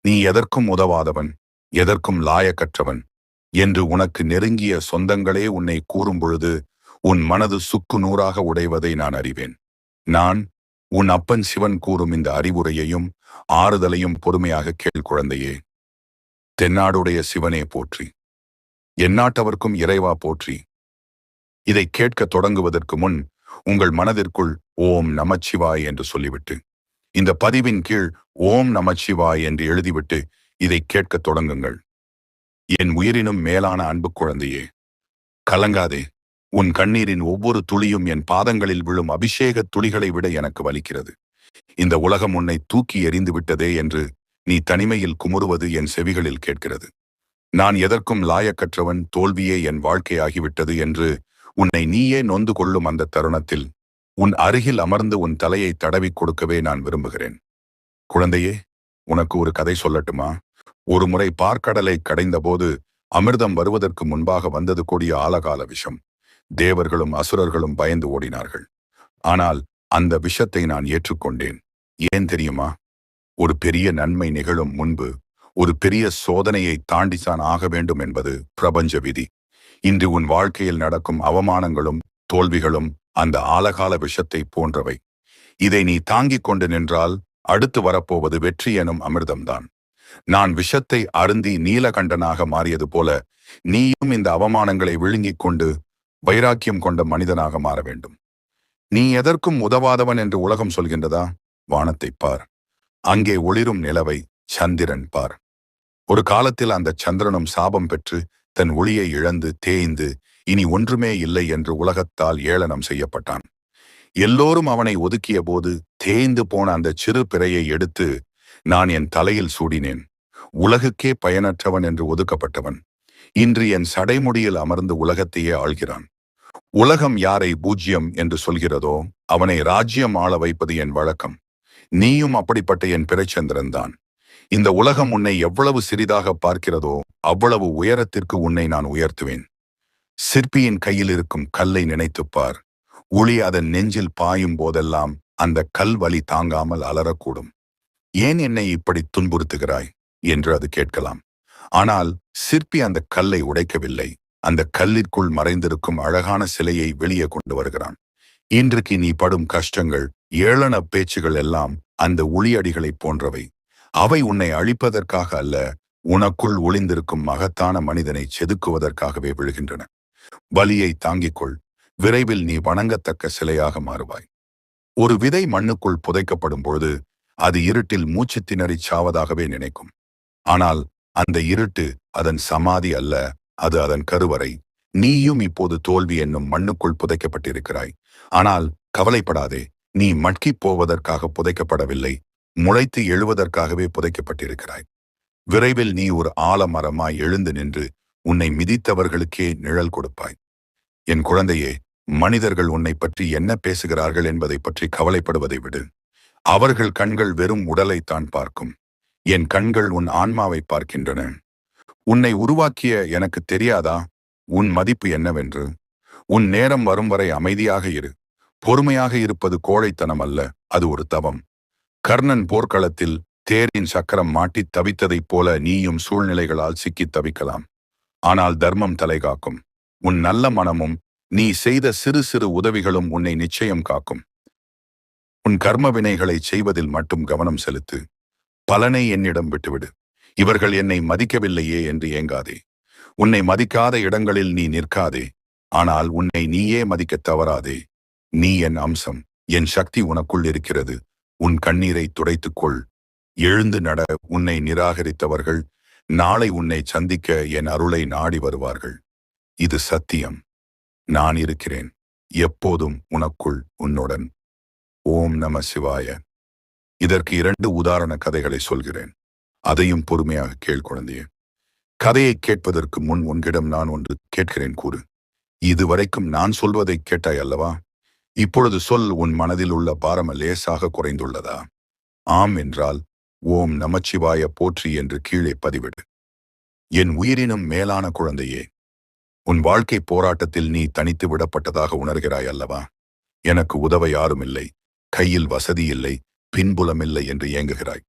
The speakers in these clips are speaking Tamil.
நீ எதற்கும் உதவாதவன், எதற்கும் லாயக்கற்றவன் என்று உனக்கு நெருங்கிய சொந்தங்களே உன்னை கூறும் பொழுது உன் மனது சுக்கு நூறாக உடைவதை நான் அறிவேன். நான் உன் அப்பன் சிவன் கூறும் இந்த அறிவுரையையும் ஆறுதலையும் பொறுமையாக கேள் குழந்தையே. தென்னாடுடைய சிவனே போற்றி, எந்நாட்டவர்க்கும் இறைவா போற்றி. இதை கேட்க தொடங்குவதற்கு முன் உங்கள் மனதிற்குள் ஓம் நமச்சிவாய் என்று சொல்லிவிட்டு, இந்த பதிவின் கீழ் ஓம் நமச்சிவாய் என்று எழுதிவிட்டு இதை கேட்க தொடங்குங்கள். என் உயிரினும் மேலான அன்பு குழந்தையே, கலங்காதே. உன் கண்ணீரின் ஒவ்வொரு துளியும் என் பாதங்களில் விழும் அபிஷேக துளிகளை விட எனக்கு வலிக்கிறது. இந்த உலகம் உன்னை தூக்கி எறிந்து விட்டதே என்று நீ தனிமையில் குமுறுவது என் செவிகளில் கேட்கிறது. நான் எதற்கும் லாயக்கற்றவன், தோல்வியே என் வாழ்க்கையாகிவிட்டது என்று உன்னை நீயே நொந்து கொள்ளும் அந்த தருணத்தில் உன் அருகில் அமர்ந்து உன் தலையை தடவி கொடுக்கவே நான் விரும்புகிறேன். குழந்தையே, உனக்கு ஒரு கதை சொல்லட்டுமா? ஒரு முறை பார்க்கடலை கடைந்த போது அமிர்தம் வருவதற்கு முன்பாக வந்தது கொடிய ஆலகால விஷம். தேவர்களும் அசுரர்களும் பயந்து ஓடினார்கள். ஆனால் அந்த விஷத்தை நான் ஏற்றுக்கொண்டேன். ஏன் தெரியுமா? ஒரு பெரிய நன்மை நிகழும் முன்பு ஒரு பெரிய சோதனையை தாண்டித்தான் ஆக வேண்டும் என்பது பிரபஞ்ச விதி. இன்று உன் வாழ்க்கையில் நடக்கும் அவமானங்களும் தோல்விகளும் அந்த ஆலகால விஷத்தை போன்றவை. இதை நீ தாங்கிக் கொண்டு நின்றால் அடுத்து வரப்போவது வெற்றி எனும் அமிர்தம்தான். நான் விஷத்தை அருந்தி நீலகண்டனாக மாறியது போல நீயும் இந்த அவமானங்களை விழுங்கிக் கொண்டு வைராக்கியம் கொண்ட மனிதனாக மாற வேண்டும். நீ எதற்கும் உதவாதவன் என்று உலகம் சொல்கின்றதா? வானத்தை பார், அங்கே ஒளிரும் நிலவை, சந்திரன் பார். ஒரு காலத்தில் அந்த சந்திரனும் சாபம் பெற்று தன் ஒளியை இழந்து தேய்ந்து இனி ஒன்றுமே இல்லை என்று உலகத்தால் ஏளனம் செய்யப்பட்டான். எல்லோரும் அவனை ஒதுக்கிய போது தேய்ந்து போன அந்த சிறு பிறையை எடுத்து நான் என் தலையில் சூடினேன். உலகுக்கே பயனற்றவன் என்று ஒதுக்கப்பட்டவன் இன்று என் சடைமுடியில் அமர்ந்து உலகத்தையே ஆள்கிறான். உலகம் யாரை பூஜ்யம் என்று சொல்கிறதோ அவனை ராஜ்யம் ஆள வைப்பது என் வழக்கம். நீயும் அப்படிப்பட்ட என் பிறைச்சந்திரன் தான். இந்த உலகம் உன்னை எவ்வளவு சிறிதாக பார்க்கிறதோ அவ்வளவு உயரத்திற்கு உன்னை நான் உயர்த்துவேன். சிற்பியின் கையில் இருக்கும் கல்லை நினைத்துப்பார். ஒளி அதன் நெஞ்சில் பாயும் போதெல்லாம் அந்த கல் வலி தாங்காமல் அலறக்கூடும். ஏன் என்னை இப்படி துன்புறுத்துகிறாய் என்று அது கேட்கலாம். ஆனால் சிற்பி அந்த கல்லை உடைக்கவில்லை. அந்த கல்லிற்குள் மறைந்திருக்கும் அழகான சிலையை வெளியே கொண்டு வருகிறான். இன்றைக்கு நீ படும் கஷ்டங்கள், ஏளன பேச்சுகள் எல்லாம் அந்த ஒளியடிகளைப் போன்றவை. அவை உன்னை அழிப்பதற்காக அல்ல, உனக்குள் ஒளிந்திருக்கும் மகத்தான மனிதனை செதுக்குவதற்காகவே விழுகின்றன. வலியை தாங்கிக் கொள். விரைவில் நீ வணங்கத்தக்க சிலையாக மாறுவாய். ஒரு விதை மண்ணுக்குள் புதைக்கப்படும் பொழுது அது இருட்டில் மூச்சு திணறி சாவதாகவே நினைக்கும். ஆனால் அந்த இருட்டு அதன் சமாதி அல்ல, அது அதன் கருவறை. நீயும் இப்போது தோல்வி என்னும் மண்ணுக்குள் புதைக்கப்பட்டிருக்கிறாய். ஆனால் கவலைப்படாதே, நீ மட்கிப் போவதற்காக புதைக்கப்படவில்லை, முளைத்து எழுவதற்காகவே புதைக்கப்பட்டிருக்கிறாய். விரைவில் நீ ஒரு ஆலமரமாய் எழுந்து நின்று உன்னை மிதித்தவர்களுக்கே நிழல் கொடுப்பாய். என் குழந்தையே, மனிதர்கள் உன்னை பற்றி என்ன பேசுகிறார்கள் என்பதை பற்றி கவலைப்படுவதை விடு. அவர்கள் கண்கள் வெறும் உடலைத்தான் பார்க்கும். என் கண்கள் உன் ஆன்மாவை பார்க்கின்றன. உன்னை உருவாக்கிய எனக்கு தெரியாதா உன் மதிப்பு என்னவென்று? உன் நேரம் வரும் வரை அமைதியாக இரு. பொறுமையாக இருப்பது கோழைத்தனம் அல்ல, அது ஒரு தவம். கர்ணன் போர்க்களத்தில் தேரின் சக்கரம் மாட்டி தவித்ததைப் போல நீயும் சூழ்நிலைகளால் சிக்கித் தவிக்கலாம். ஆனால் தர்மம் தலைகாக்கும். உன் நல்ல மனமும் நீ செய்த சிறு சிறு உதவிகளும் உன்னை நிச்சயம் காக்கும். உன் கர்ம வினைகளை செய்வதில் மட்டும் கவனம் செலுத்து. பலனை என்னிடம் விட்டுவிடு. இவர்கள் என்னை மதிக்கவில்லையே என்று ஏங்காதே. உன்னை மதிக்காத இடங்களில் நீ நிற்காதே. ஆனால் உன்னை நீயே மதிக்க தவறாதே. நீ என் அம்சம். என் சக்தி உனக்குள் இருக்கிறது. உன் கண்ணீரை துடைத்துக்கொள். எழுந்து நட. உன்னை நிராகரித்தவர்கள் நாளை உன்னை சந்திக்க என் அருளை நாடி வருவார்கள். இது சத்தியம். நான் இருக்கிறேன் எப்போதும் உனக்குள், உன்னுடன். ஓம் நம சிவாய. இதற்கு 2 உதாரண கதைகளை சொல்கிறேன். அதையும் பொறுமையாக கேள் குழந்தையே. கதையை கேட்பதற்கு முன் உன்னிடம் நான் ஒன்று கேட்கிறேன், கூறு. இதுவரைக்கும் நான் சொல்வதை கேட்டாய் அல்லவா? இப்பொழுது சொல், உன் மனதில் உள்ள பாரம் லேசாக குறைந்துள்ளதா? ஆம் என்றால் ஓம் நமச்சிவாய போற்றி என்று கீழே பதிவிடு. என் உயிரினும் மேலான குழந்தையே, உன் வாழ்க்கை போராட்டத்தில் நீ தனித்து விடப்பட்டதாக உணர்கிறாய் அல்லவா? எனக்கு உதவ யாரும் இல்லை, கையில் வசதி இல்லை, பின்புலமில்லை என்று ஏங்குகிறாய்.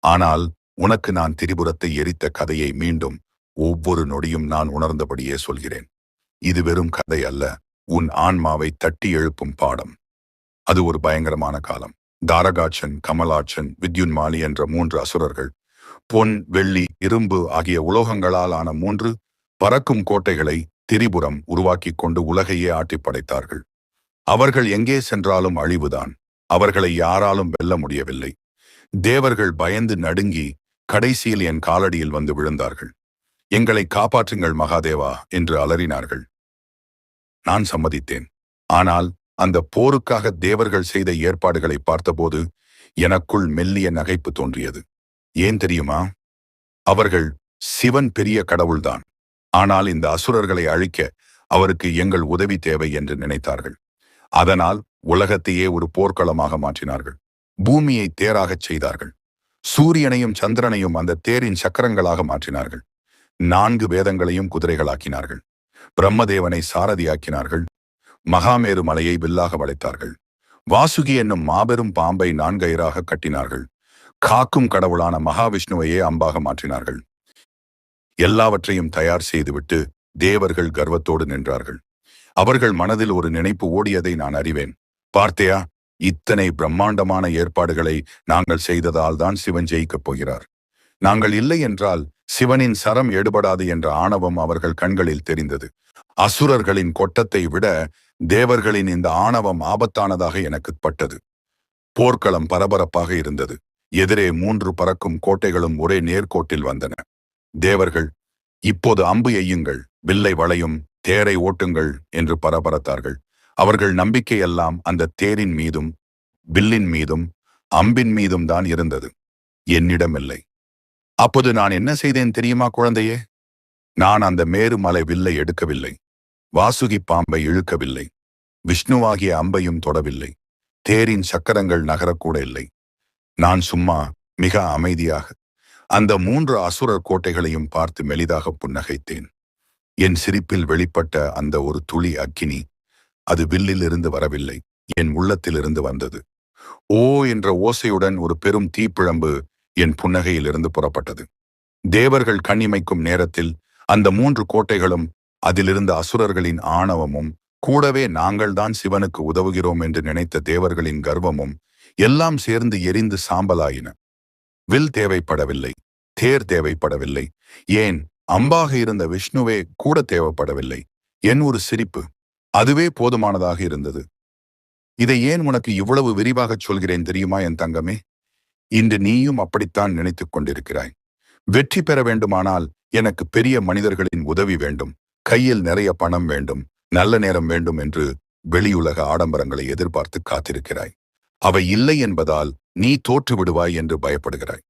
ஆனால் உனக்கு நான் திரிபுரத்தை எரித்த கதையை மீண்டும் ஒவ்வொரு நொடியும் நான் உணர்ந்தபடியே சொல்கிறேன். இது வெறும் கதை அல்ல, உன் ஆன்மாவை தட்டி எழுப்பும் பாடம். அது ஒரு பயங்கரமான காலம். தாரகாட்சன், கமலாட்சன், வித்யுன்மாலி என்ற 3 அசுரர்கள் பொன், வெள்ளி, இரும்பு ஆகிய உலோகங்களால் ஆன 3 பறக்கும் கோட்டைகளை திரிபுரம் உருவாக்கிக் கொண்டு உலகையே ஆட்டி படைத்தார்கள். அவர்கள் எங்கே சென்றாலும் அழிவுதான். அவர்களை யாராலும் வெல்ல முடியவில்லை. தேவர்கள் பயந்து நடுங்கி கடைசியில் என் காலடியில் வந்து விழுந்தார்கள். எங்களை காப்பாற்றுங்கள் மகாதேவா என்று அலறினார்கள். நான் சம்மதித்தேன். ஆனால் அந்த போருக்காக தேவர்கள் செய்த ஏற்பாடுகளை பார்த்தபோது எனக்குள் மெல்லிய நகைப்பு தோன்றியது. ஏன் தெரியுமா? அவர்கள் சிவன் பெரிய கடவுள்தான், ஆனால் இந்த அசுரர்களை அழிக்க அவருக்கு எங்கள் உதவி தேவை என்று நினைத்தார்கள். அதனால் உலகத்தையே ஒரு போர்க்களமாக மாற்றினார்கள். பூமியை தேராகச் செய்தார்கள். சூரியனையும் சந்திரனையும் அந்த தேரின் சக்கரங்களாக மாற்றினார்கள். 4 வேதங்களையும் குதிரைகளாக்கினார்கள். பிரம்மதேவனை சாரதியாக்கினார்கள். மகாமேரு மலையை வில்லாக வளைத்தார்கள். வாசுகி என்னும் மாபெரும் பாம்பை 4 கயிறாக கட்டினார்கள். காக்கும் கடவுளான மகாவிஷ்ணுவையே அம்பாக மாற்றினார்கள். எல்லாவற்றையும் தயார் செய்துவிட்டு தேவர்கள் கர்வத்தோடு நின்றார்கள். அவர்கள் மனதில் ஒரு நினைப்பு ஓடியதை நான் அறிவேன். பார்த்தையா, இத்தனை பிரம்மாண்டமான ஏற்பாடுகளை நாங்கள் செய்ததால் தான் சிவன் ஜெயிக்கப் போகிறார். நாங்கள் இல்லை என்றால் சிவனின் சரம் எடுபடாது என்ற ஆணவம் அவர்கள் கண்களில் தெரிந்தது. அசுரர்களின் கொட்டத்தை விட தேவர்களின் இந்த ஆணவம் ஆபத்தானதாக எனக்கு பட்டது. போர்க்களம் பரபரப்பாக இருந்தது. எதிரே 3 பறக்கும் கோட்டைகளும் ஒரே நேர்கோட்டில் வந்தன. தேவர்கள், இப்போது அம்பு எய்யுங்கள், வில்லை வளையும், தேரை ஓட்டுங்கள் என்று பரபரத்தார்கள். அவர்கள் நம்பிக்கையெல்லாம் அந்த தேரின் மீதும் வில்லின் மீதும் அம்பின் மீதும் தான் இருந்தது, என்னிடமில்லை. அப்போது நான் என்ன செய்தேன் தெரியுமா குழந்தையே? நான் அந்த மேருமலை வில்லை எடுக்கவில்லை. வாசுகி பாம்பை இழுக்கவில்லை. விஷ்ணுவாகிய அம்பையும் தொடவில்லை. தேரின் சக்கரங்கள் நகரக்கூட இல்லை. நான் சும்மா மிக அமைதியாக அந்த 3 அசுரர் கோட்டைகளையும் பார்த்து மெலிதாக புன்னகைத்தேன். என் சிரிப்பில் வெளிப்பட்ட அந்த ஒரு துளி அக்கினி, அது வில்லிலிருந்து வரவில்லை, என் உள்ளத்திலிருந்து வந்தது. ஓ என்ற ஓசையுடன் ஒரு பெரும் தீப்பிழம்பு என் புன்னகையிலிருந்து புறப்பட்டது. தேவர்கள் கண்ணிமைக்கும் நேரத்தில் அந்த 3 கோட்டைகளும் அதிலிருந்த அசுரர்களின் ஆணவமும் கூடவே நாங்கள்தான் சிவனுக்கு உதவுகிறோம் என்று நினைத்த தேவர்களின் கர்வமும் எல்லாம் சேர்ந்து எரிந்து சாம்பலாயின. வில் தேவைப்படவில்லை, தேர் தேவைப்படவில்லை, ஏன் அம்பாக இருந்த விஷ்ணுவே கூட தேவைப்படவில்லை. என் ஒரு சிரிப்பு, அதுவே போதுமானதாக இருந்தது. இதை ஏன் உனக்கு இவ்வளவு விரிவாகச் சொல்கிறேன் தெரியுமா என் தங்கமே? இன்று நீயும் அப்படித்தான் நினைத்துக் கொண்டிருக்கிறாய். வெற்றி பெற வேண்டுமானால் எனக்கு பெரிய மனிதர்களின் உதவி வேண்டும், கையில் நிறைய பணம் வேண்டும், நல்ல நேரம் வேண்டும் என்று வெளியுலக ஆடம்பரங்களை எதிர்பார்த்து காத்திருக்கிறாய். அவை இல்லை என்பதால் நீ தோற்று விடுவாய் என்று பயப்படுகிறாய்.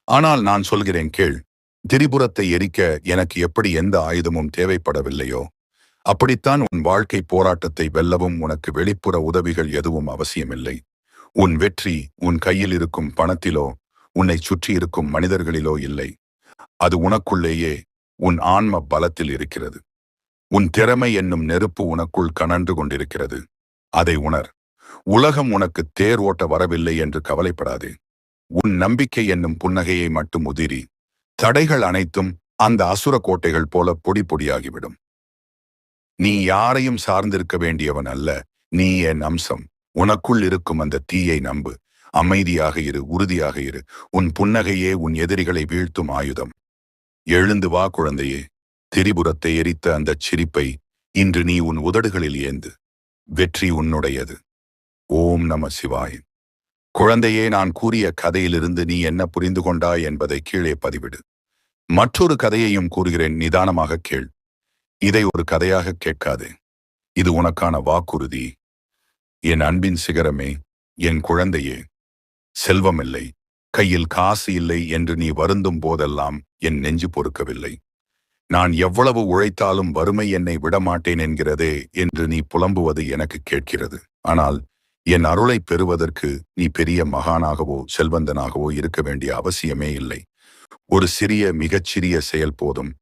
ஆனால் நான் சொல்கிறேன் கேள். திரிபுரத்தை எரிக்க எனக்கு எப்படி எந்த ஆயுதமும் தேவைப்படவில்லையோ, அப்படித்தான் உன் வாழ்க்கை போராட்டத்தை வெல்லவும் உனக்கு வெளிப்புற உதவிகள் எதுவும் அவசியமில்லை. உன் வெற்றி உன் கையில் இருக்கும் பணத்திலோ உன்னை சுற்றி இருக்கும் மனிதர்களிலோ இல்லை. அது உனக்குள்ளேயே உன் ஆன்ம பலத்தில் இருக்கிறது. உன் திறமை என்னும் நெருப்பு உனக்குள் கனன்று கொண்டிருக்கிறது. அதை உணர். உலகம் உனக்கு தேர் ஓட்ட வரவில்லை என்று கவலைப்படாதே. உன் நம்பிக்கை என்னும் புன்னகையை மட்டும் உதிரி. தடைகள் அனைத்தும் அந்த அசுர கோட்டைகள் போல பொடி பொடியாகிவிடும். நீ யாரையும் சார்ந்திருக்க வேண்டியவன் அல்ல. நீ என் அம்சம். உனக்குள் இருக்கும் அந்த தீயை நம்பு. அமைதியாக இரு, உறுதியாக இரு. உன் புன்னகையே உன் எதிரிகளை வீழ்த்தும் ஆயுதம். எழுந்து வா குழந்தையே. திரிபுரத்தை எரித்த அந்தச் சிரிப்பை இன்று நீ உன் உதடுகளில் ஏந்து. வெற்றி உன்னுடையது. ஓம் நம சிவாய. குழந்தையே, நான் கூறிய கதையிலிருந்து நீ என்ன புரிந்து கொண்டாய் என்பதை கீழே பதிவிடு. மற்றொரு கதையையும் கூறுகிறேன், நிதானமாக கேள். இதை ஒரு கதையாக கேட்காதே. இது உனக்கான வாக்குறுதி. என் அன்பின் சிகரமே, என் குழந்தையே, செல்வமில்லை, கையில் காசு இல்லை என்று நீ வருந்தும் போதெல்லாம் என் நெஞ்சு பொறுக்கவில்லை. நான் எவ்வளவு உழைத்தாலும் வறுமை என்னை விடமாட்டேன் என்கிறதே என்று நீ புலம்புவது எனக்கு கேட்கிறது. ஆனால் என் அருளை பெறுவதற்கு நீ பெரிய மகானாகவோ செல்வந்தனாகவோ இருக்க வேண்டிய அவசியமே இல்லை. ஒரு சிறிய மிகச்சிறிய செயல் போதும்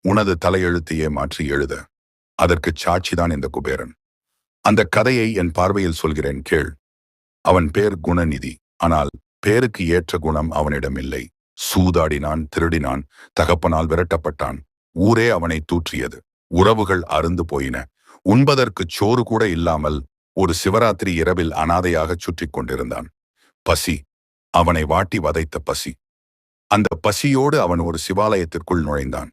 உனது தலையெழுத்தையே மாற்றி எழுத. அதற்குச் சாட்சிதான் இந்த குபேரன். அந்த கதையை என் பார்வையில் சொல்கிறேன் கேள். அவன் பேர் குணநிதி. ஆனால் பேருக்கு ஏற்ற குணம் அவனிடம் இல்லை. சூதாடினான், திருடினான், தகப்பனால் விரட்டப்பட்டான். ஊரே அவனை தூற்றியது. உறவுகள் அருந்து போயின. உண்பதற்குச் சோறு கூட இல்லாமல் ஒரு சிவராத்திரி இரவில் அனாதையாகச் சுற்றிக் கொண்டிருந்தான். பசி, அவனை வாட்டி வதைத்த பசி. அந்த பசியோடு அவன் ஒரு சிவாலயத்திற்குள் நுழைந்தான்.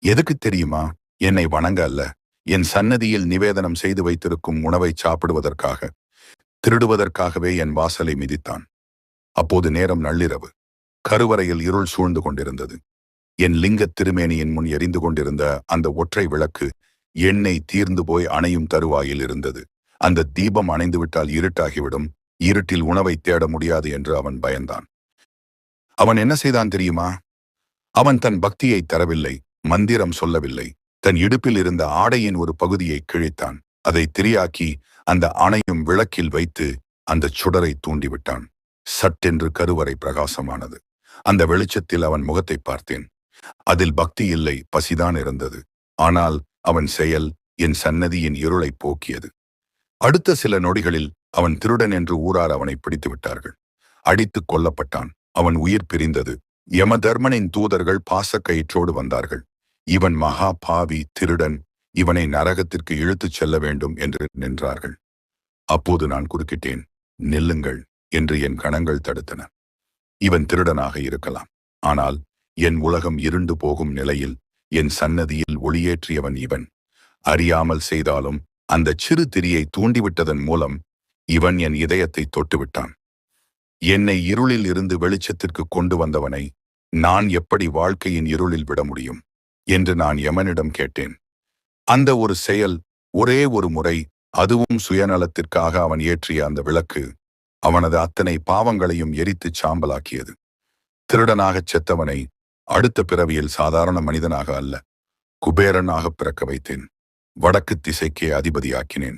எதுக்கு தெரியுமா? என்னை வணங்க அல்ல, என் சன்னதியில் நிவேதனம் செய்து வைத்திருக்கும் உணவை சாப்பிடுவதற்காக. திருடுவதற்காகவே என் வாசலை மிதித்தான். அப்போது நேரம் நள்ளிரவு. கருவறையில் இருள் சூழ்ந்து கொண்டிருந்தது. என் லிங்கத் திருமேனியின் முன் எரிந்து கொண்டிருந்த அந்த ஒற்றை விளக்கு எண்ணெய் தீர்ந்து போய் அணையும் தருவாயில் இருந்தது. அந்த தீபம் அணைந்துவிட்டால் இருட்டாகிவிடும். இருட்டில் உணவை தேட முடியாது என்று அவன் பயந்தான். அவன் என்ன செய்தான் தெரியுமா? அவன் தன் பக்தியை தரவில்லை, மந்திரம் சொல்லவில்லை. தன் இடுப்பில் இருந்த ஆடையின் ஒரு பகுதியை கிழித்தான். அதை திரியாக்கி அந்த அணையும் விளக்கில் வைத்து அந்த சுடரை தூண்டிவிட்டான். சட்டென்று கருவறை பிரகாசமானது. அந்த வெளிச்சத்தில் அவன் முகத்தை பார்த்தேன். அதில் பக்தி இல்லை, பசிதான் இருந்தது. ஆனால் அவன் செயல் என் சன்னதியின் இருளை போக்கியது. அடுத்த சில நொடிகளில் அவன் திருடன் என்று ஊரார் அவனை பிடித்து விட்டார்கள். அடித்துக் கொல்லப்பட்டான். அவன் உயிர் பிரிந்தது. யமதர்மனின் தூதர்கள் பாசக்கயிற்றோடு வந்தார்கள். இவன் மகா பாவி, திருடன், இவனை நரகத்திற்கு இழுத்துச் செல்ல வேண்டும் என்று நின்றார்கள். அப்போது நான் குறுக்கிட்டேன். நில்லுங்கள் என்று என் கணங்கள் தடுத்தன. இவன் திருடனாக இருக்கலாம், ஆனால் என் உலகம் இருண்டு போகும் நிலையில் என் சன்னதியில் ஒளியேற்றியவன் இவன். அறியாமல் செய்தாலும் அந்த சிறு திரியை தூண்டிவிட்டதன் மூலம் இவன் என் இதயத்தை தொட்டுவிட்டான். என்னை இருளில் இருந்து வெளிச்சத்திற்கு கொண்டு வந்தவனை நான் எப்படி வாழ்க்கையின் இருளில் விட முடியும் என்று நான் யமனிடம் கேட்டேன். அந்த ஒரு செயல், ஒரே ஒரு முறை, அதுவும் சுயநலத்திற்காக அவன் ஏற்றிய அந்த விளக்கு அவனது அத்தனை பாவங்களையும் எரித்துச் சாம்பலாக்கியது. திருடனாகச் செத்தவனை அடுத்த பிறவியில் சாதாரண மனிதனாக அல்ல, குபேரனாக பிறக்க வைத்தேன். வடக்கு திசைக்கே அதிபதியாக்கினேன்.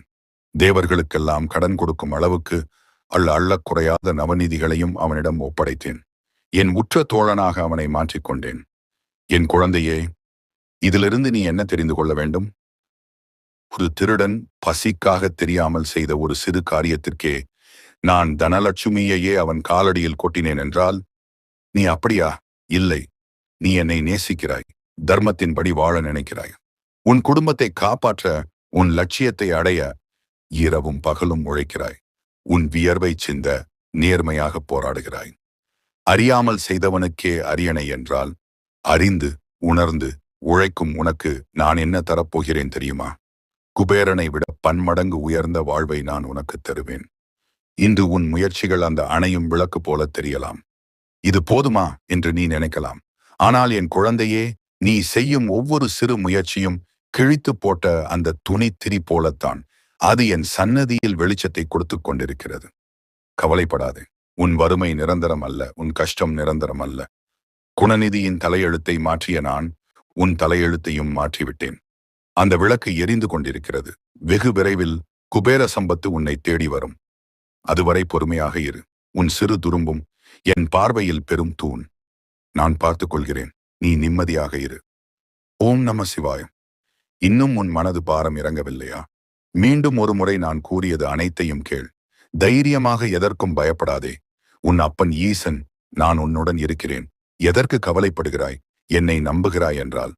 தேவர்களுக்கெல்லாம் கடன் கொடுக்கும் அளவுக்கு அள்ளக் குறையாத நவநீதிகளையும் அவனிடம் ஒப்படைத்தேன். என் உற்ற தோழனாக அவனை மாற்றிக்கொண்டேன். என் குழந்தையே, இதிலிருந்து நீ என்ன தெரிந்து கொள்ள வேண்டும்? ஒரு திருடன் பசிக்காக தெரியாமல் செய்த ஒரு சிறு காரியத்திற்கே நான் தனலட்சுமியையே அவன் காலடியில் கொட்டினேன் என்றால், நீ அப்படியா? இல்லை. நீ என்னை நேசிக்கிறாய், தர்மத்தின்படி வாழ நினைக்கிறாய். உன் குடும்பத்தை காப்பாற்ற, உன் லட்சியத்தை அடைய இரவும் பகலும் உழைக்கிறாய். உன் வியர்வை சிந்த நேர்மையாக போராடுகிறாய். அறியாமல் செய்தவனுக்கே அரியணை என்றால், அறிந்து உணர்ந்து உழைக்கும் உனக்கு நான் என்ன தரப்போகிறேன் தெரியுமா? குபேரனை விட பன்மடங்கு உயர்ந்த வாழ்வை நான் உனக்கு தருவேன். இன்று உன் முயற்சிகள் அந்த அணையும் விளக்கு போல தெரியலாம். இது போதுமா என்று நீ நினைக்கலாம். ஆனால் என் குழந்தையே, நீ செய்யும் ஒவ்வொரு சிறு முயற்சியும் கிழித்து போட்ட அந்த துணி திரி போலத்தான். அது என் சன்னதியில் வெளிச்சத்தை கொடுத்து கொண்டிருக்கிறது. கவலைப்படாதே. உன் வறுமை நிரந்தரம் அல்ல, உன் கஷ்டம் நிரந்தரம் அல்ல. குணநிதியின் தலையெழுத்தை மாற்றிய நான் உன் தலையெழுத்தையும் மாற்றிவிட்டேன். அந்த விளக்கு எரிந்து கொண்டிருக்கிறது. வெகு விரைவில் குபேர சம்பத்து உன்னை தேடி வரும். அதுவரை பொறுமையாக இரு. உன் சிறு துரும்பும் என் பார்வையில் பெரும் தூண். நான் பார்த்துக் கொள்கிறேன். நீ நிம்மதியாக இரு. ஓம் நம சிவாயம். இன்னும் உன் மனது பாரம் இறங்கவில்லையா? மீண்டும் ஒரு முறை நான் கூறியது அனைத்தையும் கேள். தைரியமாக எதற்கும் பயப்படாதே. உன் அப்பன் ஈசன் நான் உன்னுடன் இருக்கிறேன். எதற்கு கவலைப்படுகிறாய்? என்னை நம்புகிறாய் என்றால்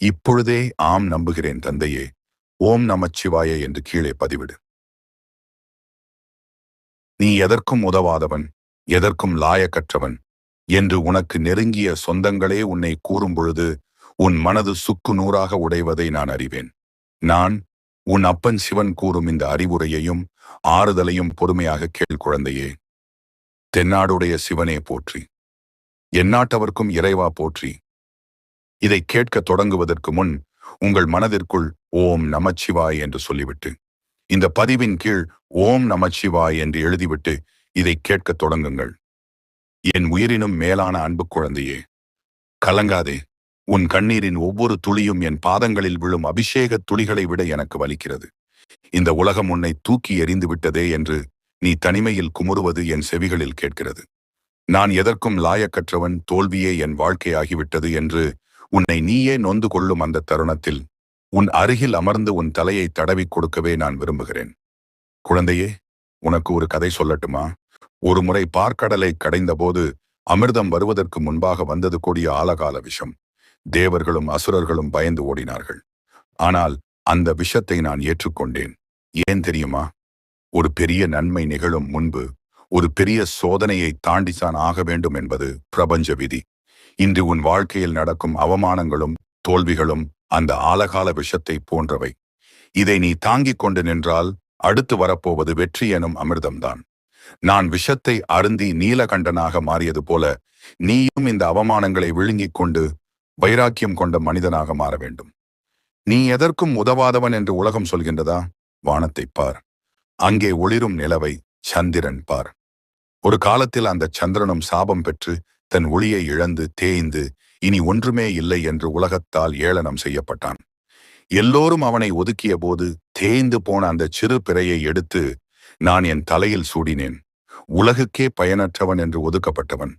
இப்பொழுதே ஆம் நம்புகிறேன் தந்தையே. ஓம் நமச்சிவாய என்று கீழே பதிவிடு. நீ எதற்கும் உதவாதவன், எதற்கும் லாயக்கற்றவன் என்று உனக்கு நெருங்கிய சொந்தங்களே உன்னை கூறும் பொழுது உன் மனது சுக்கு நூறாக உடைவதை நான் அறிவேன். நான் உன் அப்பன் சிவன் கூறும் இந்த அறிவுரையையும் ஆறுதலையும் பொறுமையாக கேள் குழந்தையே. தென்னாடுடைய சிவனே போற்றி, எந்நாட்டவர்க்கும் இறைவா போற்றி. இதை கேட்க தொடங்குவதற்கு முன் உங்கள் மனதிற்குள் ஓம் நமச்சிவாய் என்று சொல்லிவிட்டு, இந்த பதிவின் கீழ் ஓம் நமச்சிவாய் என்று எழுதிவிட்டு இதை கேட்க தொடங்குங்கள். என் உயிரினும் மேலான அன்பு குழந்தையே, கலங்காதே. உன் கண்ணீரின் ஒவ்வொரு துளியும் என் பாதங்களில் விழும் அபிஷேக துளிகளை விட எனக்கு வலிக்கிறது. இந்த உலகம் உன்னை தூக்கி எறிந்து விட்டதே என்று நீ தனிமையில் குமுறுவது என் செவிகளில் கேட்கிறது. நான் எதற்கும் லாயக்கற்றவன், தோல்வியே என் வாழ்க்கையாகிவிட்டது என்று உன்னை நீயே நொந்து கொள்ளும் அந்த தருணத்தில் உன் அருகில் அமர்ந்து உன் தலையை தடவி கொடுக்கவே நான் விரும்புகிறேன். குழந்தையே, உனக்கு ஒரு கதை சொல்லட்டுமா? ஒரு முறை பார்க்கடலை கடைந்த போது அமிர்தம் வருவதற்கு முன்பாக வந்தது கொடிய ஆலகால விஷம். தேவர்களும் அசுரர்களும் பயந்து ஓடினார்கள். ஆனால் அந்த விஷத்தை நான் ஏற்றுக்கொண்டேன். ஏன் தெரியுமா? ஒரு பெரிய நன்மை நிகழும் முன்பு ஒரு பெரிய சோதனையை தாண்டித்தான் ஆக வேண்டும் என்பது பிரபஞ்ச விதி. இன்று உன் வாழ்க்கையில் நடக்கும் அவமானங்களும் தோல்விகளும் அந்த ஆலகால விஷத்தை போன்றவை. இதை நீ தாங்கிக் கொண்டு நின்றால் அடுத்து வரப்போவது வெற்றி எனும் அமிர்தம்தான். நான் விஷத்தை அருந்தி நீலகண்டனாக மாறியது போல நீயும் இந்த அவமானங்களை விழுங்கிக் கொண்டு வைராக்கியம் கொண்ட மனிதனாக மாற வேண்டும். நீ எதற்கும் உதவாதவன் என்று உலகம் சொல்கின்றதா? வானத்தை பார். அங்கே ஒளிரும் நிலவை, சந்திரன் பார். ஒரு காலத்தில் அந்த சந்திரனும் சாபம் பெற்று தன் ஒளியை இழந்து தேய்ந்து இனி ஒன்றுமே இல்லை என்று உலகத்தால் ஏளனம் செய்யப்பட்டான். எல்லோரும் அவனை ஒதுக்கிய போது தேய்ந்து போன அந்த சிறு பிறையை எடுத்து நான் என் தலையில் சூடினேன். உலகுக்கே பயனற்றவன் என்று ஒதுக்கப்பட்டவன்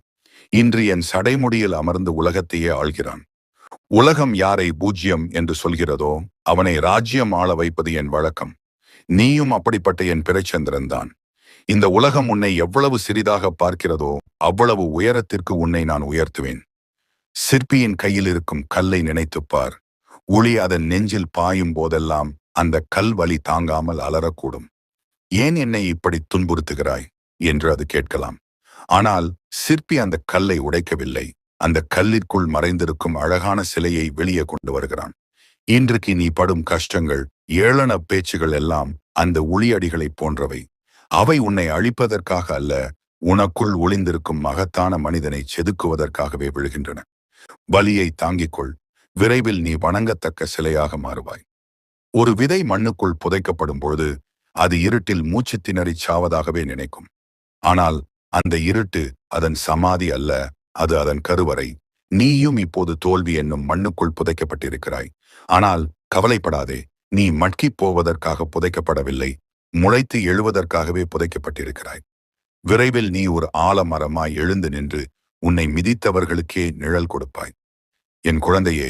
இன்று என் சடைமுடியில் அமர்ந்து உலகத்தையே ஆள்கிறான். உலகம் யாரை பூஜ்யம் என்று சொல்கிறதோ அவனை ராஜ்யம் ஆள வைப்பது என் வழக்கம். நீயும் அப்படிப்பட்ட என் பிறைச்சந்திரன்தான். இந்த உலகம் உன்னை எவ்வளவு சிறிதாக பார்க்கிறதோ அவ்வளவு உயரத்திற்கு உன்னை நான் உயர்த்துவேன். சிற்பியின் கையில் இருக்கும் கல்லை நினைத்துப்பார். ஒளி அதன் நெஞ்சில் பாயும் போதெல்லாம் அந்த கல் வலி தாங்காமல் அலறக்கூடும். ஏன் என்னை இப்படி துன்புறுத்துகிறாய் என்று அது கேட்கலாம். ஆனால் சிற்பி அந்த கல்லை உடைக்கவில்லை. அந்த கல்லிற்குள் மறைந்திருக்கும் அழகான சிலையை வெளியே கொண்டு வருகிறான். இன்றைக்கு நீ படும் கஷ்டங்கள், ஏளன பேச்சுகள் எல்லாம் அந்த ஒளியடிகளைப் போன்றவை. அவை உன்னை அழிப்பதற்காக அல்ல, உனக்குள் ஒளிந்திருக்கும் மகத்தான மனிதனை செதுக்குவதற்காகவே விழுகின்றன. வலியை தாங்கிக்கொள். விரைவில் நீ வணங்கத்தக்க சிலையாக மாறுவாய். ஒரு விதை மண்ணுக்குள் புதைக்கப்படும் பொழுது அது இருட்டில் மூச்சு திணறிச் சாவதாகவே நினைக்கும். ஆனால் அந்த இருட்டு அதன் சமாதி அல்ல, அது அதன் கருவறை. நீயும் இப்போது தோல்வி என்னும் மண்ணுக்குள் புதைக்கப்பட்டிருக்கிறாய். ஆனால் கவலைப்படாதே, நீ மட்கிப் போவதற்காக புதைக்கப்படவில்லை, முளைத்து எழுவதற்காகவே புதைக்கப்பட்டிருக்கிறாய். விரைவில் நீ ஒரு ஆலமரமாய் எழுந்து நின்று உன்னை மிதித்தவர்களுக்கே நிழல் கொடுப்பாய். என் குழந்தையே,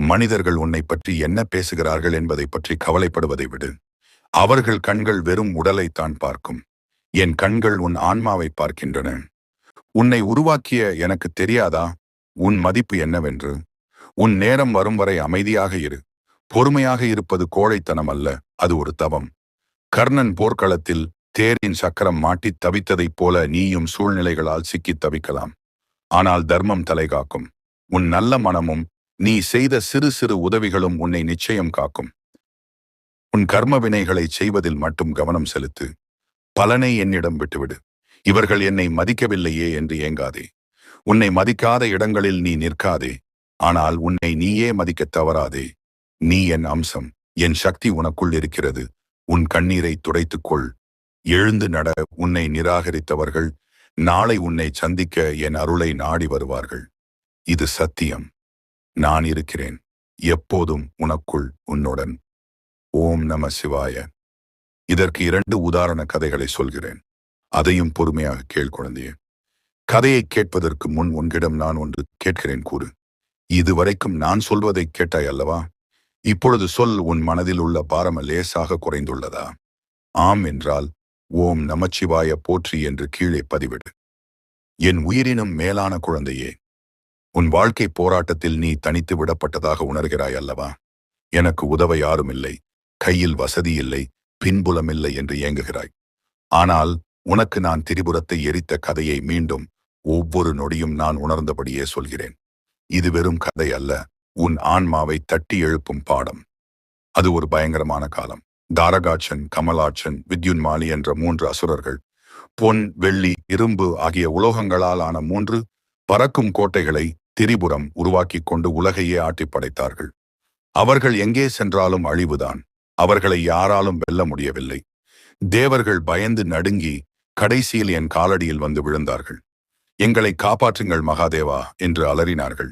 மனிதர்கள் உன்னை பற்றி என்ன பேசுகிறார்கள் என்பதை பற்றி கவலைப்படுவதை விடு. அவர்கள் கண்கள் வெறும் உடலைத்தான் பார்க்கும். என் கண்கள் உன் ஆன்மாவை பார்க்கின்றன. உன்னை உருவாக்கிய எனக்கு தெரியாதா உன் மதிப்பு என்னவென்று? உன் நேரம் வரும் வரை அமைதியாக இரு. பொறுமையாக இருப்பது கோழைத்தனம் அல்ல, அது ஒரு தவம். கர்ணன் போர்க்களத்தில் தேரின் சக்கரம் மாட்டித் தவித்ததைப் போல நீயும் சூழ்நிலைகளால் சிக்கித் தவிக்கலாம். ஆனால் தர்மம் தலைகாக்கும். உன் நல்ல மனமும் நீ செய்த சிறு சிறு உதவிகளும் உன்னை நிச்சயம் காக்கும். உன் கர்ம வினைகளை செய்வதில் மட்டும் கவனம் செலுத்து. பலனை என்னிடம் விட்டுவிடு. இவர்கள் என்னை மதிக்கவில்லையே என்று ஏங்காதே. உன்னை மதிக்காத இடங்களில் நீ நிற்காதே. ஆனால் உன்னை நீயே மதிக்கத் தவறாதே. நீ என் அம்சம். என் சக்தி உனக்குள் இருக்கிறது. உன் கண்ணீரை துடைத்துக்கொள். எழுந்து நட. உன்னை நிராகரித்தவர்கள் நாளை உன்னை சந்திக்க என் அருளை நாடி வருவார்கள். இது சத்தியம். நான் இருக்கிறேன் எப்போதும் உனக்குள், உன்னுடன். ஓம் நம சிவாய. இதற்கு 2 உதாரண கதைகளை சொல்கிறேன். அதையும் பொறுமையாக கேள் குழந்தையே. கதையை கேட்பதற்கு முன் உன்னிடம் நான் ஒன்று கேட்கிறேன், கூறு. இதுவரைக்கும் நான் சொல்வதை கேட்டாய் அல்லவா? இப்பொழுது சொல், உன் மனதில் உள்ள பாரம் லேசாக குறைந்துள்ளதா? ஆம் என்றால் ஓம் நமச்சிவாய போற்றி என்று கீழே பதிவிடு. என் உயிரினும் மேலான குழந்தையே, உன் வாழ்க்கை போராட்டத்தில் நீ தனித்து விடப்பட்டதாக உணர்கிறாய் அல்லவா? எனக்கு உதவ யாரும் இல்லை, கையில் வசதி இல்லை, பின்புலமில்லை என்று ஏங்குகிறாய். ஆனால் உனக்கு நான் திரிபுரத்தை எரித்த கதையை மீண்டும் ஒவ்வொரு நொடியும் நான் உணர்ந்தபடியே சொல்கிறேன். இது வெறும் கதை அல்ல, உன் ஆன்மாவை தட்டி எழுப்பும் பாடம். அது ஒரு பயங்கரமான காலம். தாரகாட்சன், கமலாட்சன், வித்யுன்மாலி என்ற 3 அசுரர்கள் பொன், வெள்ளி, இரும்பு ஆகிய உலோகங்களால் ஆன 3 பறக்கும் கோட்டைகளை திரிபுரம் உருவாக்கிக் கொண்டு உலகையே ஆட்டி படைத்தார்கள். அவர்கள் எங்கே சென்றாலும் அழிவுதான். அவர்களை யாராலும் வெல்ல முடியவில்லை. தேவர்கள் பயந்து நடுங்கி கடைசியில் என் காலடியில் வந்து விழுந்தார்கள். எங்களை காப்பாற்றுங்கள் மகாதேவா என்று அலறினார்கள்.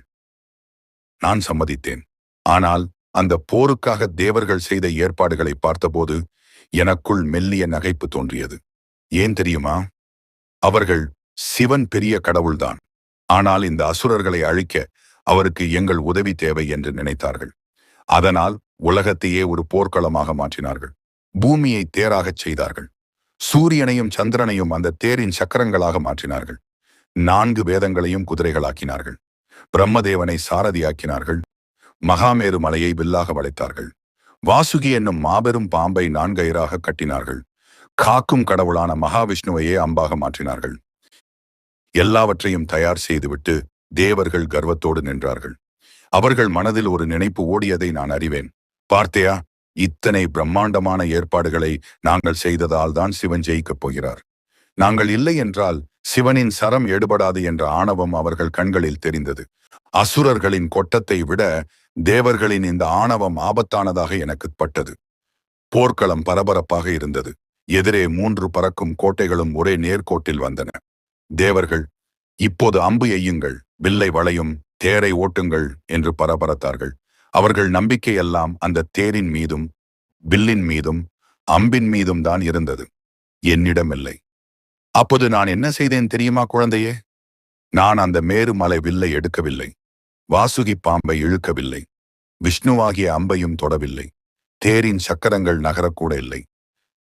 நான் சம்மதித்தேன். ஆனால் அந்த போருக்காக தேவர்கள் செய்த ஏற்பாடுகளை பார்த்தபோது எனக்குள் மெல்லிய நகைப்பு தோன்றியது. ஏன் தெரியுமா? அவர்கள் சிவன் பெரிய கடவுள்தான், ஆனால் இந்த அசுரர்களை அழிக்க அவருக்கு எங்கள் உதவி தேவை என்று நினைத்தார்கள். அதனால் உலகத்தையே ஒரு போர்க்களமாக மாற்றினார்கள். பூமியை தேராகச் செய்தார்கள். சூரியனையும் சந்திரனையும் அந்த தேரின் சக்கரங்களாக மாற்றினார்கள். 4 வேதங்களையும் குதிரைகளாக்கினார்கள். பிரம்மதேவனை சாரதியாக்கினார்கள். மகாமேரு மலையை வில்லாக வளைத்தார்கள். வாசுகி என்னும் மாபெரும் பாம்பை 4 கயிறாக கட்டினார்கள். காக்கும் கடவுளான மகாவிஷ்ணுவையே அம்பாக மாற்றினார்கள். எல்லாவற்றையும் தயார் செய்துவிட்டு தேவர்கள் கர்வத்தோடு நின்றார்கள். அவர்கள் மனதில் ஒரு நினைப்பு ஓடியதை நான் அறிவேன். பார்த்தையா, இத்தனை பிரம்மாண்டமான ஏற்பாடுகளை நாங்கள் செய்ததால் தான் சிவன் ஜெயிக்கப் போகிறார். நாங்கள் இல்லை என்றால் சிவனின் சரம் எடுபடாது என்ற ஆணவம் அவர்கள் கண்களில் தெரிந்தது. அசுரர்களின் கொட்டத்தை விட தேவர்களின் இந்த ஆணவம் ஆபத்தானதாக எனக்கு பட்டது. போர்க்களம் பரபரப்பாக இருந்தது. எதிரே 3 பறக்கும் கோட்டைகளும் ஒரே நேர்கோட்டில் வந்தன. தேவர்கள், இப்போது அம்பு எய்யுங்கள், வில்லை வளையும், தேரை ஓட்டுங்கள் என்று பரபரத்தார்கள். அவர்கள் நம்பிக்கையெல்லாம் அந்த தேரின் மீதும் வில்லின் மீதும் அம்பின் மீதும் தான் இருந்தது, என்னிடமில்லை. அப்போது நான் என்ன செய்தேன் தெரியுமா குழந்தையே? நான் அந்த மேருமலை வில்லை எடுக்கவில்லை. வாசுகி பாம்பை இழுக்கவில்லை. விஷ்ணுவாகிய அம்பையும் தொடவில்லை. தேரின் சக்கரங்கள் நகரக்கூட இல்லை.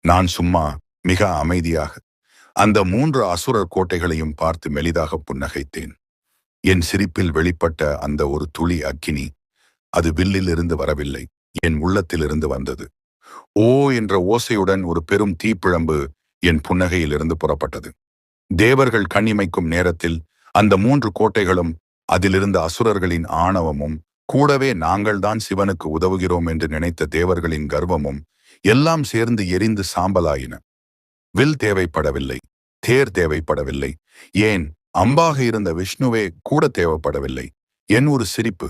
நான் சும்மா மிக அமைதியாக அந்த 3 அசுரர் கோட்டைகளையும் பார்த்து மெலிதாக புன்னகைத்தேன். என் சிரிப்பில் வெளிப்பட்ட அந்த ஒரு துளி அக்கினி, அது வில்லிலிருந்து வரவில்லை, என் உள்ளத்திலிருந்து வந்தது. ஓ என்ற ஓசையுடன் ஒரு பெரும் தீப்பிழம்பு என் புன்னகையிலிருந்து புறப்பட்டது. தேவர்கள் கண்ணிமைக்கும் நேரத்தில் அந்த 3 கோட்டைகளும் அதிலிருந்த அசுரர்களின் ஆணவமும் கூடவே நாங்கள்தான் சிவனுக்கு உதவுகிறோம் என்று நினைத்த தேவர்களின் கர்வமும் எல்லாம் சேர்ந்து எரிந்து சாம்பலாயின. வில் தேவைப்படவில்லை, தேர் தேவைப்படவில்லை, ஏன் அம்பாக இருந்த விஷ்ணுவே கூட தேவைப்படவில்லை. என் ஒரு சிரிப்பு,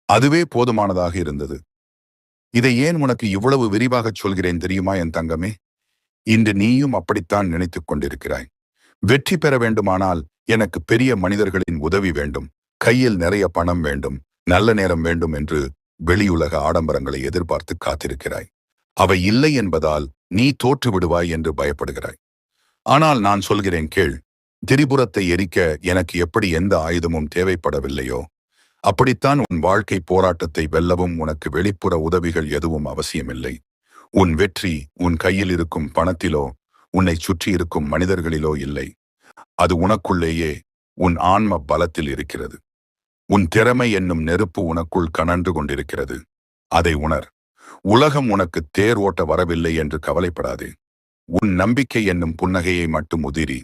அதுவே போதுமானதாக இருந்தது. இதை ஏன் உனக்கு இவ்வளவு விரிவாகச் சொல்கிறேன் தெரியுமா என் தங்கமே? இன்று நீயும் அப்படித்தான் நினைத்துக் கொண்டிருக்கிறாய். வெற்றி பெற வேண்டுமானால் எனக்கு பெரிய மனிதர்களின் உதவி வேண்டும், கையில் நிறைய பணம் வேண்டும், நல்ல நேரம் வேண்டும் என்று வெளியுலக ஆடம்பரங்களை எதிர்பார்த்து காத்திருக்கிறாய். அவை இல்லை என்பதால் நீ தோற்று விடுவாய் என்று பயப்படுகிறாய். ஆனால் நான் சொல்கிறேன் கேள். திரிபுரத்தை எரிக்க எனக்கு எப்படி எந்த ஆயுதமும் தேவைப்படவில்லையோ, அப்படித்தான் உன் வாழ்க்கை போராட்டத்தை வெல்லவும் உனக்கு வெளிப்புற உதவிகள் எதுவும் அவசியமில்லை. உன் வெற்றி உன் கையில் இருக்கும் பணத்திலோ உன்னை சுற்றி இருக்கும் மனிதர்களிலோ இல்லை. அது உனக்குள்ளேயே உன் ஆன்ம பலத்தில் இருக்கிறது. உன் திறமை என்னும் நெருப்பு உனக்குள் கனன்று கொண்டிருக்கிறது. அதை உணர். உலகம் உனக்கு தேர் ஓட்ட வரவில்லை என்று கவலைப்படாதே. உன் நம்பிக்கை என்னும் புன்னகையை மட்டும் உதிரி.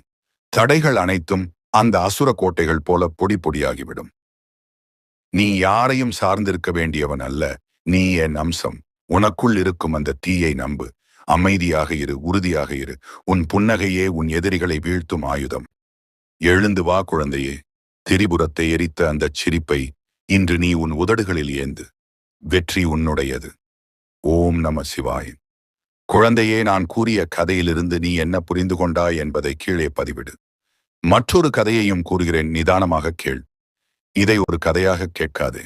தடைகள் அனைத்தும் அந்த அசுர கோட்டைகள் போல பொடி பொடியாகிவிடும். நீ யாரையும் சார்ந்திருக்க வேண்டியவன் அல்ல. நீ என் அம்சம். உனக்குள் இருக்கும் அந்த தீயை நம்பு. அமைதியாக இரு, உறுதியாக இரு. உன் புன்னகையே உன் எதிரிகளை வீழ்த்தும் ஆயுதம். எழுந்து வா குழந்தையே. திரிபுரத்தை எரித்த அந்த சிரிப்பை இன்று நீ உன் உதடுகளில் ஏந்து. வெற்றி உன்னுடையது. ஓம் நம சிவாய. குழந்தையே, நான் கூறிய கதையிலிருந்து நீ என்ன புரிந்து கொண்டாய் என்பதை கீழே பதிவிடு. மற்றொரு கதையையும் கூறுகிறேன், நிதானமாக கேள். இதை ஒரு கதையாக கேட்காதே.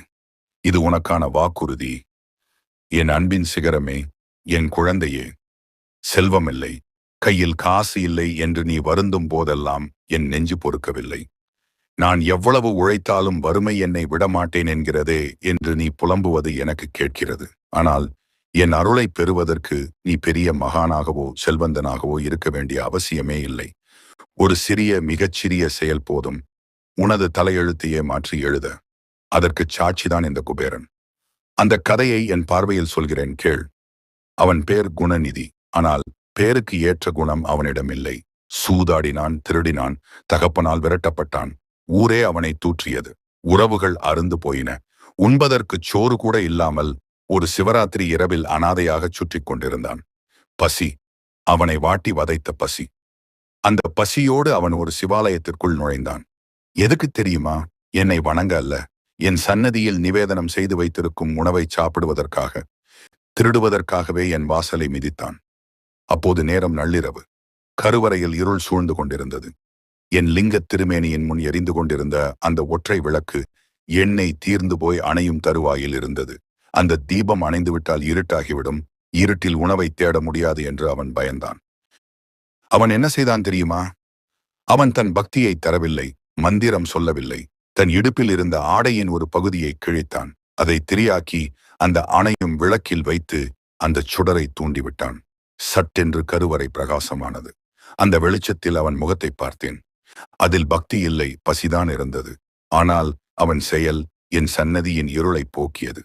இது உனக்கான வாக்குறுதி. என் அன்பின் சிகரமே, என் குழந்தையே, செல்வமில்லை, கையில் காசு இல்லை என்று நீ வருந்தும் போதெல்லாம் என் நெஞ்சு பொறுக்கவில்லை. நான் எவ்வளவு உழைத்தாலும் வறுமை என்னை விடமாட்டேன் என்கிறதே என்று நீ புலம்புவது எனக்கு கேட்கிறது. ஆனால் என் அருளை பெறுவதற்கு நீ பெரிய மகானாகவோ செல்வந்தனாகவோ இருக்க வேண்டிய அவசியமே இல்லை. ஒரு சிறிய மிகச்சிறிய செயல் போதும் உனது தலையெழுத்தையே மாற்றி எழுத. அதற்கு சாட்சிதான் இந்த குபேரன். அந்த கதையை என் பார்வையில் சொல்கிறேன் கேள். அவன் பேர் குணநிதி. ஆனால் பேருக்கு ஏற்ற குணம் அவனிடம் இல்லை. சூதாடினான், திருடினான், தகப்பனால் விரட்டப்பட்டான். ஊரே அவனை தூற்றியது. உறவுகள் அருந்து போயின. உண்பதற்கு சோறு கூட இல்லாமல் ஒரு சிவராத்திரி இரவில் அனாதையாக சுற்றி கொண்டிருந்தான். பசி, அவனை வாட்டி வதைத்த பசி. அந்த பசியோடு அவன் ஒரு சிவாலயத்திற்குள் நுழைந்தான். எதுக்கு தெரியுமா? என்னை வணங்க அல்ல, என் சன்னதியில் நிவேதனம் செய்து வைத்திருக்கும் உணவை சாப்பிடுவதற்காக. திருடுவதற்காகவே என் வாசலை மிதித்தான். அப்போது நேரம் நள்ளிரவு. கருவறையில் இருள் சூழ்ந்து கொண்டிருந்தது. என் லிங்கத் திருமேனியின் முன் எரிந்து கொண்டிருந்த அந்த ஒற்றை விளக்கு எண்ணெய் தீர்ந்து போய் அணையும் தருவாயில் இருந்தது. அந்த தீபம் அணைந்துவிட்டால் இருட்டாகிவிடும். இருட்டில் உணவை தேட முடியாது என்று அவன் பயந்தான். அவன் என்ன செய்தான் தெரியுமா? அவன் தன் பக்தியை தரவில்லை, மந்திரம் சொல்லவில்லை. தன் இடுப்பில் இருந்த ஆடையின் ஒரு பகுதியை கிழித்தான். அதை திரியாக்கி அந்த அணையும் விளக்கில் வைத்து அந்த சுடரை தூண்டிவிட்டான். சட்டென்று கருவறை பிரகாசமானது. அந்த வெளிச்சத்தில் அவன் முகத்தை பார்த்தேன். அதில் பக்தி இல்லை, பசிதான் இருந்தது. ஆனால் அவன் செயல் என் சன்னதியின் இருளை போக்கியது.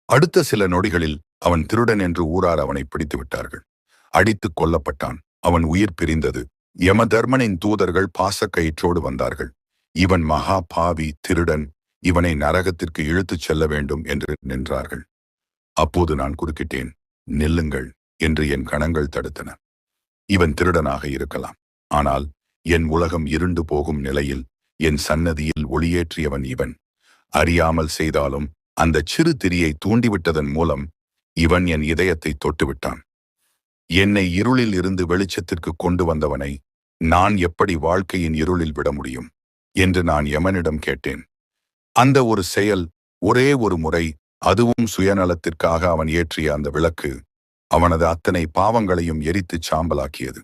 அடுத்த சில நொடிகளில் அவன் திருடன் என்று ஊரார் அவனை பிடித்து விட்டார்கள். அடித்துக் கொல்லப்பட்டான். அவன் உயிர் பிரிந்தது. யமதர்மனின் தூதர்கள் பாசக்கயிற்றோடு வந்தார்கள். இவன் மகா பாவி, திருடன், இவனை நரகத்திற்கு இழுத்துச் செல்ல வேண்டும் என்று நின்றார்கள். அப்போது நான் குறுக்கிட்டேன். நில்லுங்கள் என்று என் கணங்கள் தடுத்தன. இவன் திருடனாக இருக்கலாம், ஆனால் என் உலகம் இருண்டு போகும் நிலையில் என் சன்னதியில் ஒளியேற்றியவன் இவன். அறியாமல் செய்தாலும் அந்த சிறு திரியை தூண்டிவிட்டதன் மூலம் இவன் என் இதயத்தை தொட்டுவிட்டான். என்னை இருளில் இருந்து வெளிச்சத்திற்கு கொண்டு வந்தவனை நான் எப்படி வாழ்க்கையின் இருளில் விட முடியும் என்று நான் யமனிடம் கேட்டேன். அந்த ஒரு செயல், ஒரே ஒரு முறை, அதுவும் சுயநலத்திற்காக அவன் ஏற்றிய அந்த விளக்கு அவனது அத்தனை பாவங்களையும் எரித்துச் சாம்பலாக்கியது.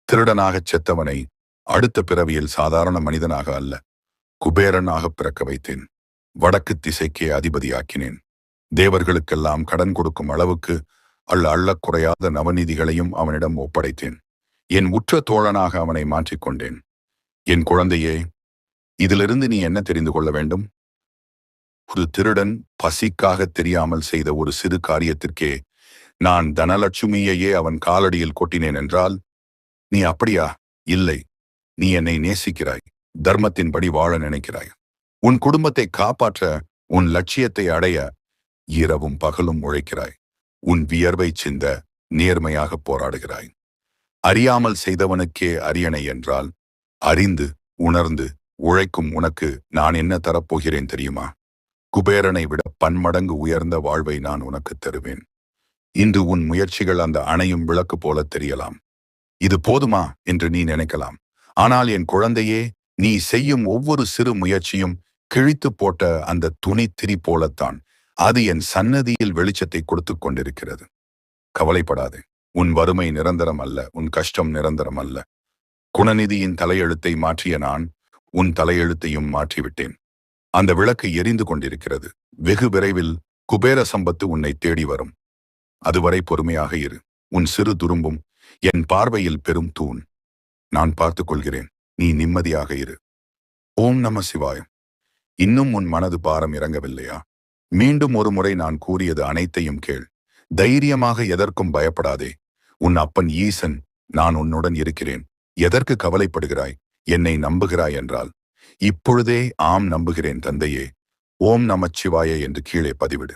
திருடனாகச் செத்தவனை அடுத்த பிறவியில் சாதாரண மனிதனாக அல்ல, குபேரனாக பிறக்க வைத்தேன். வடக்கு திசைக்கே அதிபதியாக்கினேன். தேவர்களுக்கெல்லாம் கடன் கொடுக்கும் அளவுக்கு அள்ளக் குறையாத நவநீதிகளையும் அவனிடம் ஒப்படைத்தேன். என் உற்ற தோழனாக அவனை மாற்றிக்கொண்டேன். என் குழந்தையே, இதிலிருந்து நீ என்ன தெரிந்து கொள்ள வேண்டும்? ஒரு திருடன் பசிக்காக தெரியாமல் செய்த ஒரு சிறு காரியத்திற்கே நான் தனலட்சுமியையே அவன் காலடியில் கொட்டினேன் என்றால், நீ அப்படியா? இல்லை, நீ என்னை நேசிக்கிறாய், தர்மத்தின்படி வாழ நினைக்கிறாய். உன் குடும்பத்தை காப்பாற்ற, உன் லட்சியத்தை அடைய இரவும் பகலும் உழைக்கிறாய். உன் வியர்வை சிந்த நேர்மையாக போராடுகிறாய். அறியாமல் செய்தவனுக்கே அரியணை என்றால், அறிந்து உணர்ந்து உழைக்கும் உனக்கு நான் என்ன தரப்போகிறேன் தெரியுமா? குபேரனை விட பன்மடங்கு உயர்ந்த வாழ்வை நான் உனக்கு தருவேன். இன்று உன் முயற்சிகள் அந்த அணையும் விளக்கு போல தெரியலாம். இது போதுமா என்று நீ நினைக்கலாம். ஆனால் என் குழந்தையே, நீ செய்யும் ஒவ்வொரு சிறு முயற்சியும் கிழித்து போட்ட அந்த துணி திரி போலத்தான். அது என் சன்னதியில் வெளிச்சத்தை கொடுத்து கொண்டிருக்கிறது. கவலைப்படாதே. உன் வறுமை நிரந்தரம் அல்ல, உன் கஷ்டம் நிரந்தரம் அல்ல. குணநிதியின் தலையெழுத்தை மாற்றிய நான் உன் தலையெழுத்தையும் மாற்றிவிட்டேன். அந்த விளக்கு எரிந்து கொண்டிருக்கிறது. வெகு விரைவில் குபேர சம்பத்து உன்னை தேடி வரும். அதுவரை பொறுமையாக இரு. உன் சிறு துரும்பும் என் பார்வையில் பெரும் தூண். நான் பார்த்துக் கொள்கிறேன். நீ நிம்மதியாக இரு. ஓம் நம சிவாயம். இன்னும் உன் மனது பாரம் இறங்கவில்லையா? மீண்டும் ஒரு முறை நான் கூறியது அனைத்தையும் கேள். தைரியமாக எதற்கும் பயப்படாதே. உன் அப்பன் ஈசன் நான் உன்னுடன் இருக்கிறேன். எதற்கு கவலைப்படுகிறாய்? என்னை நம்புகிறாய் என்றால் இப்பொழுதே ஆம் நம்புகிறேன் தந்தையே, ஓம் நமச்சிவாய என்று கீழே பதிவிடு.